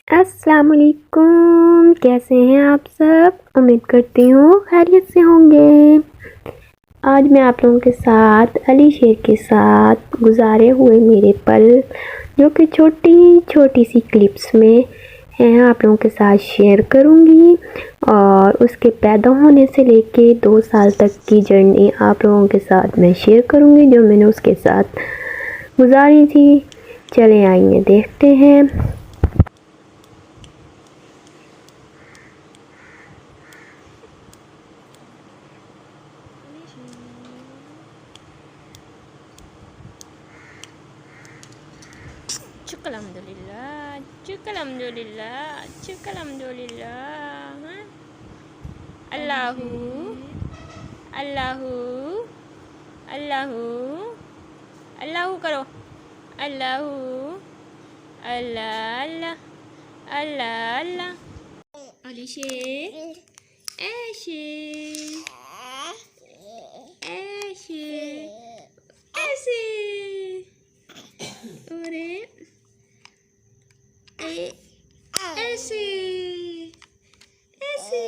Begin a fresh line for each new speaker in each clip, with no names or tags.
अस्सलाम वालेकुम, कैसे हैं आप सब। उम्मीद करती हूँ खैरियत से होंगे। आज मैं आप लोगों के साथ अली शेर के साथ गुजारे हुए मेरे पल जो कि छोटी छोटी सी क्लिप्स में हैं आप लोगों के साथ शेयर करूँगी और उसके पैदा होने से लेके 2 साल तक की जर्नी आप लोगों के साथ मैं शेयर करूँगी जो मैंने उसके साथ गुजारी थी। चलें आइए देखते हैं।
Alhamdulillah, alhamdulillah, alhamdulillah. Allahu, Allahu, Allahu, Allahu करो. Allahu, Allah, Allah, Allah, Allah. Ali शेर, ऐशे, ऐशे, ऐसे, अरे, ऐसे, ऐसे.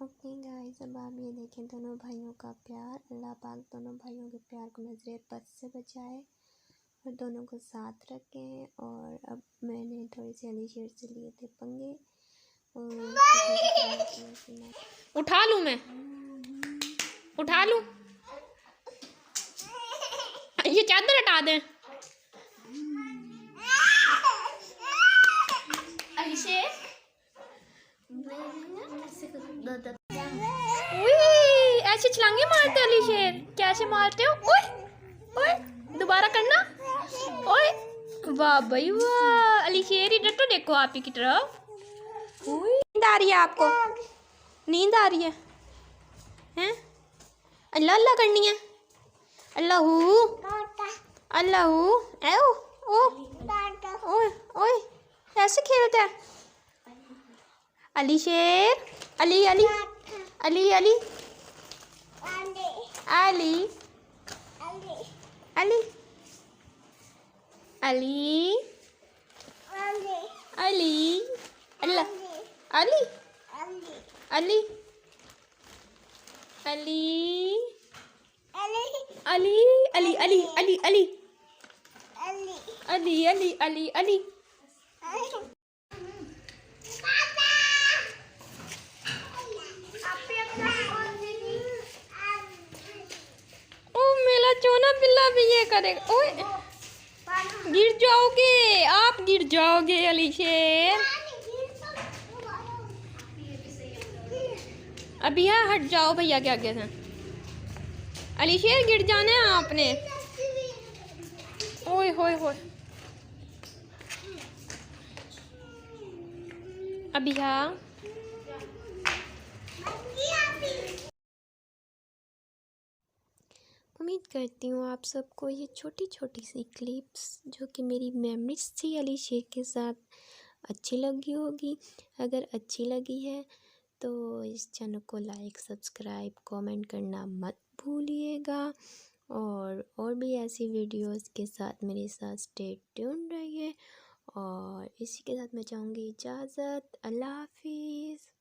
ओके गाइस, अब आप ये देखें दोनों भाइयों का प्यार। अल्लाह पाक दोनों भाइयों के प्यार को नजर बद से बचाए और दोनों को साथ रखें। और अब मैंने थोड़ी सी अली शेर से लिए थे पंगे और
उठा लूँ मैं, उठा लूँ, ये चादर हटा दें. अली शेर, ऐसे छलांगे मारते अली शेर, कैसे मारते हो? ओए ओए, दोबारा करना. ओए वाह भाई वाह, अली शेर इधर तो देखो आप ही की तरफ. नींद आ रही है आपको? नींद आ रही है हैं? अल्लाह अल्लाह करनी है. अल्लाहू अल्लाहू ए ओ ओए ओए, ऐसे खेलता है अली शेर. अली अली अली अली अली अली अली अली अल्लाह अली अली अली अली अली अली अली अली अली अली अली अली. ओ मेरा चोना बिल्ला भी ये करेगा. ओए गिर जाओगे, आप गिर जाओगे अली शेर. अभी है, हट जाओ भैया के आगे से. अली शेर गिर जाना है आपने. ओए होए होए, अभी हाँ.
उम्मीद करती हूँ आप सबको ये छोटी छोटी सी क्लिप्स जो कि मेरी मेमोरीज थी अली शेर के साथ अच्छी लगी होगी। अगर अच्छी लगी है तो इस चैनल को लाइक सब्सक्राइब कमेंट करना मत भूलिएगा और भी ऐसी वीडियोस के साथ मेरे साथ स्टे ट्यून रहिए। और इसी के साथ मैं चाहूँगी इजाज़त। अल्लाह हाफिज़।